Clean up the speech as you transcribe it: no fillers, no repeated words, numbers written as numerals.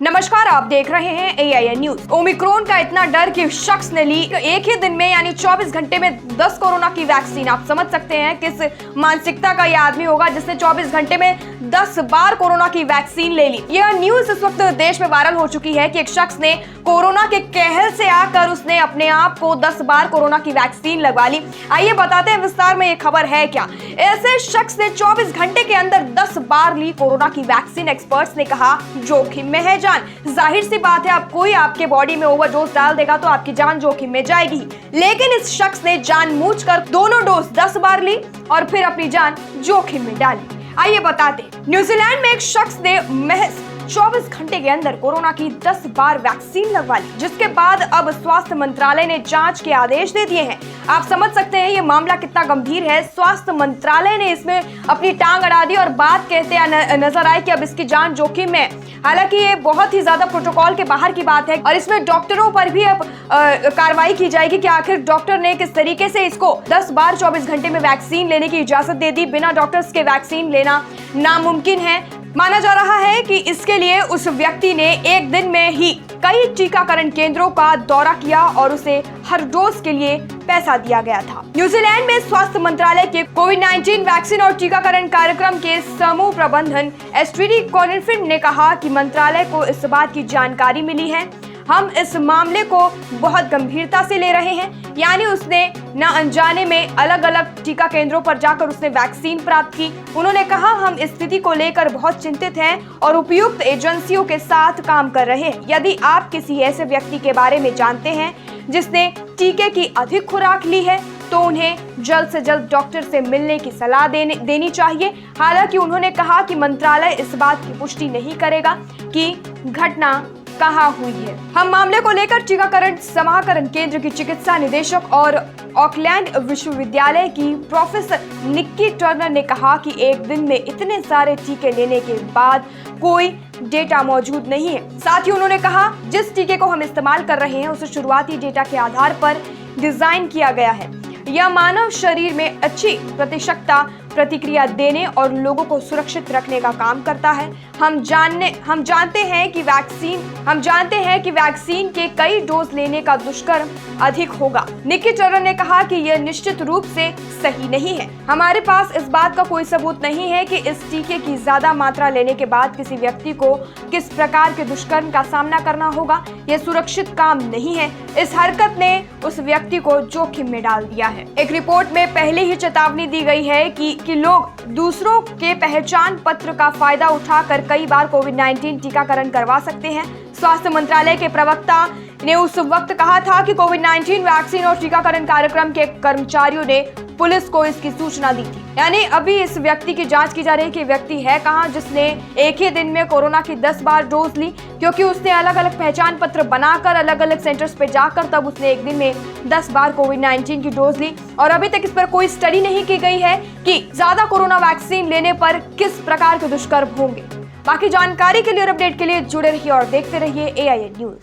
नमस्कार, आप देख रहे हैं AIN न्यूज। ओमिक्रॉन का इतना डर कि शख्स ने ली एक ही दिन में यानी 24 घंटे में 10 कोरोना की वैक्सीन। आप समझ सकते हैं किस मानसिकता का यह आदमी होगा जिसने 24 घंटे में 10 बार कोरोना की वैक्सीन ले ली। यह न्यूज इस वक्त देश में वायरल हो चुकी है कि एक शख्स ने कोरोना के कहर से आकर उसने अपने आप को 10 बार कोरोना की वैक्सीन लगवा ली। आइए बताते हैं विस्तार में ये खबर है क्या। ऐसे शख्स ने 24 घंटे के अंदर 10 बार ली कोरोना की वैक्सीन। एक्सपर्ट्स ने कहा जोखिम में है जान। जाहिर सी बात है, अब कोई आपके बॉडी में ओवरडोज डाल देगा तो आपकी जान जोखिम में जाएगी। लेकिन इस शख्स ने जानबूझकर दोनों डोज 10 बार ली और फिर अपनी जान जोखिम में डाली। आइए बताते। न्यूजीलैंड में एक शख्स ने महज 24 घंटे के अंदर कोरोना की 10 बार वैक्सीन लगवा ली, जिसके बाद अब स्वास्थ्य मंत्रालय ने जांच के आदेश दे दिए हैं। आप समझ सकते हैं ये मामला कितना गंभीर है। स्वास्थ्य मंत्रालय ने इसमें अपनी टांग अड़ा दी और बात कहते नजर आए कि अब इसकी जान जोखिम में। हालांकि ये बहुत ही ज्यादा प्रोटोकॉल के बाहर की बात है और इसमें डॉक्टरों पर भी अब कार्रवाई की जाएगी कि आखिर डॉक्टर ने किस तरीके से इसको 10 बार 24 घंटे में वैक्सीन लेने की इजाजत दे दी। बिना डॉक्टर्स के वैक्सीन लेना नामुमकिन है। माना जा रहा है कि इसके लिए उस व्यक्ति ने एक दिन में ही कई टीकाकरण केंद्रों का दौरा किया और उसे हर डोज के लिए पैसा दिया गया था। न्यूजीलैंड में स्वास्थ्य मंत्रालय के कोविड-19 वैक्सीन और टीकाकरण कार्यक्रम के समूह प्रबंधन एस्ट्रिडी कॉनिफिन ने कहा कि मंत्रालय को इस बात की जानकारी मिली है। हम इस मामले को बहुत गंभीरता से ले रहे हैं। यानी उसने न अनजाने में अलग अलग टीका केंद्रों पर जाकर उसने वैक्सीन प्राप्त की। उन्होंने कहा हम इस स्थिति को लेकर बहुत चिंतित हैं और उपयुक्त एजेंसियों के साथ काम कर रहे हैं। यदि आप किसी ऐसे व्यक्ति के बारे में जानते हैं जिसने टीके की अधिक खुराक ली है तो उन्हें जल्द से जल्द डॉक्टर से मिलने की सलाह देनी चाहिए। हालांकि उन्होंने कहा कि मंत्रालय इस बात की पुष्टि नहीं करेगा कि घटना कहाँ हुई है। हम मामले को लेकर टीकाकरण समाकरण केंद्र की चिकित्सा निदेशक और ऑकलैंड विश्वविद्यालय की प्रोफेसर निक्की टर्नर ने कहा कि एक दिन में इतने सारे टीके लेने के बाद कोई डेटा मौजूद नहीं है। साथ ही उन्होंने कहा जिस टीके को हम इस्तेमाल कर रहे हैं उसे शुरुआती डेटा के आधार पर डिजाइन किया गया है। यह मानव शरीर में अच्छी प्रतिक्रिया देने और लोगों को सुरक्षित रखने का काम करता है। हम जानते हैं कि वैक्सीन के कई डोज लेने का दुष्कर्म अधिक होगा। निक्की टर्नर ने कहा कि यह निश्चित रूप से सही नहीं है। हमारे पास इस बात का कोई सबूत नहीं है कि इस टीके की ज्यादा मात्रा लेने के बाद किसी व्यक्ति को किस प्रकार के दुष्कर्म का सामना करना होगा। यह सुरक्षित काम नहीं है। इस हरकत ने उस व्यक्ति को जोखिम में डाल दिया है। एक रिपोर्ट में पहले ही चेतावनी दी गई है कि लोग दूसरों के पहचान पत्र का फायदा उठाकर कई बार कोविड-19 टीकाकरण करवा सकते हैं। स्वास्थ्य मंत्रालय के प्रवक्ता ने उस वक्त कहा था कि कोविड-19 वैक्सीन और टीकाकरण कार्यक्रम के कर्मचारियों ने पुलिस को इसकी सूचना दी थी। यानी अभी इस व्यक्ति की जांच की जा रही है कि व्यक्ति है कहां जिसने एक ही दिन में कोरोना की 10 बार डोज ली, क्योंकि उसने अलग अलग पहचान पत्र बनाकर अलग अलग सेंटर्स पे जाकर तब उसने एक दिन में 10 बार कोविड-19 की डोज ली। और अभी तक इस पर कोई स्टडी नहीं की गई है कि ज्यादा कोरोना वैक्सीन लेने पर किस प्रकार के दुष्कर्म होंगे। बाकी जानकारी के लिए और अपडेट के लिए जुड़े रहिए और देखते रहिए AIN न्यूज।